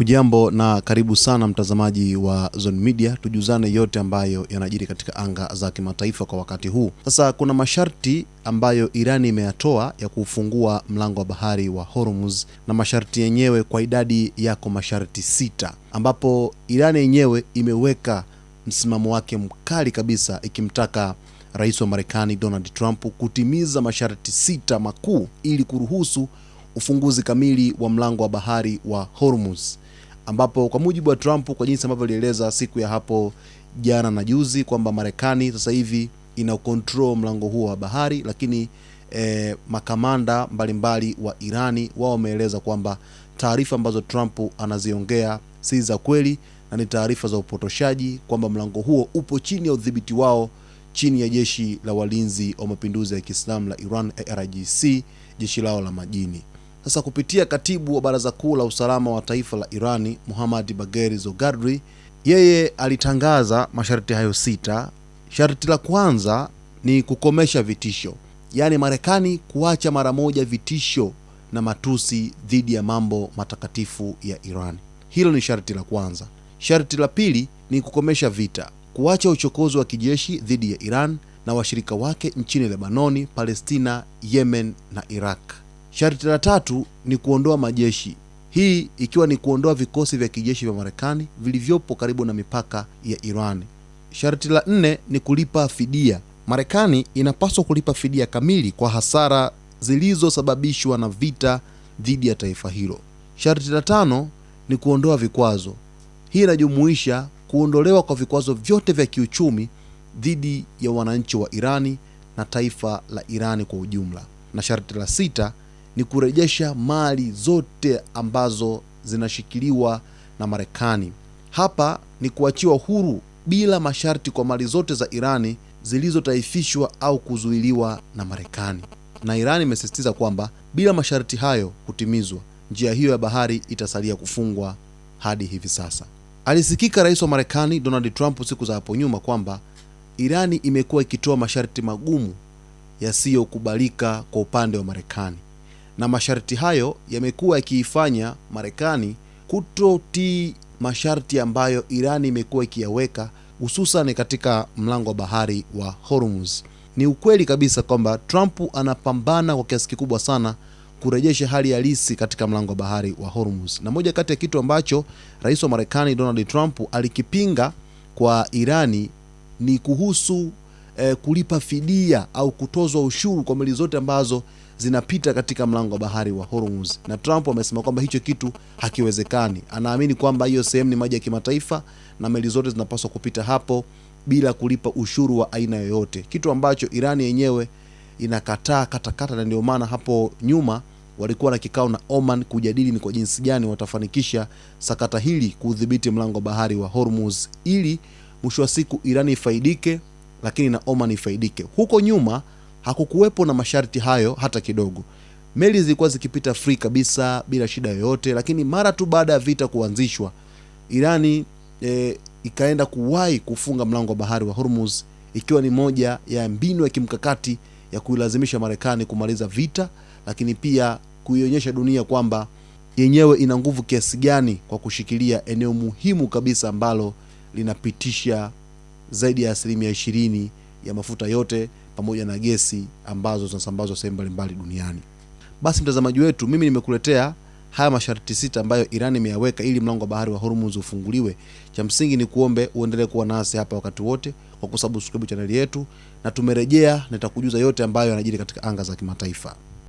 Hujambo na karibu sana mtazamaji wa Zone Media, tujuzane yote ambayo yanajiri katika anga za kimataifa kwa wakati huu. Sasa kuna masharti ambayo Irani imeyatoa ya kufungua mlango wa bahari wa Hormuz, na masharti yenyewe kwa idadi yako masharti 6, ambapo Irani yenyewe imeweka msimamo wake mkali kabisa ikimtaka Rais wa Marekani Donald Trump kutimiza masharti 6 makuu ili kuruhusu ufunguzi kamili wa mlango wa bahari wa Hormuz, ambapo kwa mujibu wa Trump, kwa jinsi ambavyo alieleza siku ya hapo jana na juzi, kwamba Marekani sasa hivi ina control mlango huo wa bahari, lakini makamanda mbalimbali wa Irani wao wameeleza kwamba taarifa ambazo Trump anaziongea si za kweli na ni taarifa za upotoshaji, kwamba mlango huo upo chini ya udhibiti wao, chini ya jeshi la walinzi wa mapinduzi ya Kiislamu la Iran IRGC, jeshi lao la majini. Sasa kupitia katibu wa Baraza Kuu la Usalama wa Taifa la Irani, Mohammad Bagheri Zogardi, yeye alitangaza masharti hayo 6. Sharti la kwanza ni kukomesha vitisho, yaani Marekani kuacha mara moja vitisho na matusi dhidi ya mambo matakatifu ya Iran. Hilo ni sharti la kwanza. Sharti la pili ni kukomesha vita, kuacha uchokozi wa kijeshi dhidi ya Iran na washirika wake nchini Lebanoni, Palestina, Yemen na Iraq. Sharti la tatu ni kuondoa majeshi, hii ikiwa ni kuondoa vikosi vya kijeshi vya Marekani vilivyopo karibu na mipaka ya Iran. Sharti la 4 ni kulipa fidia. Marekani inapaswa kulipa fidia kamili kwa hasara zilizosababishwa na vita dhidi ya taifa hilo. Sharti la 5 ni kuondoa vikwazo, hii inajumuisha kuondolewa kwa vikwazo vyote vya kiuchumi dhidi ya wananchi wa Irani na taifa la Irani kwa ujumla. Na sharti la 6 ni kurejesha mali zote ambazo zinashikiliwa na Marekani. Hapa ni kuachiwa huru bila masharti kwa mali zote za Irani zilizotaifishwa au kuzuiliwa na Marekani. Na Irani imesisitiza kwamba bila masharti hayo kutimizwa, njia hiyo ya bahari itasalia kufungwa hadi hivi sasa. Alisikika Rais wa Marekani Donald Trump siku za hapo nyuma kwamba Irani imekuwa ikitoa masharti magumu yasiyokubalika kwa upande wa Marekani, na masharti hayo yamekuwa yakiifanya Marekani kutotii masharti ambayo Irani imekuwa ikiyaweka, hususan katika mlango wa bahari wa Hormuz. Ni ukweli kabisa kwamba Trump anapambana kwa kiasi kikubwa sana kurejesha hali halisi katika mlango wa bahari wa Hormuz, na moja kati ya kitu ambacho Rais wa Marekani Donald Trump alikipinga kwa Irani ni kuhusu kulipa fidia au kutozwa ushuru kwa meli zote ambazo zinapita katika mlango wa bahari wa Hormuz. Na Trump amesema kwamba hicho kitu hakiwezekani. Anaamini kwamba hiyo sehemu ni maji ya kimataifa na meli zote zinapaswa kupita hapo bila kulipa ushuru wa aina yoyote, kitu ambacho Irani yenyewe inakataa katakata. Na ndio maana hapo nyuma walikuwa na kikao na Oman kujadili ni kwa jinsi gani watafanikisha sakata hili kudhibiti mlango wa bahari wa Hormuz, ili mwisho wa siku Irani ifaidike lakini na Oman ifaidike. Huko nyuma hakukuwepo na masharti hayo hata kidogo. Meli zilikuwa zikipita free kabisa bila shida yoyote, lakini mara tu baada ya vita kuanzishwa, Irani ikaenda kuwahi kufunga mlango wa bahari wa Hormuz, ikiwa ni moja ya mbinu ya kimkakati ya kuilazimisha Marekani kumaliza vita, lakini pia kuionyesha dunia kwamba yenyewe ina nguvu kiasi gani kwa kushikilia eneo muhimu kabisa ambalo linapitisha zaidi ya 20% ya mafuta yote pamoja na gesi ambazo zinasambazwa sehemu mbalimbali duniani. Basi mtazamaji wetu, mimi nimekuletea haya masharti 6 ambayo Irani imeyaweka ili mlango wa bahari wa Hormuz ufunguliwe. Cha msingi ni kuombe uendelee kuwa nasi hapa wakati wote kwa kusubscribe channel yetu, na tumerejea nitakujuza yote ambayo yanajiri katika anga za kimataifa.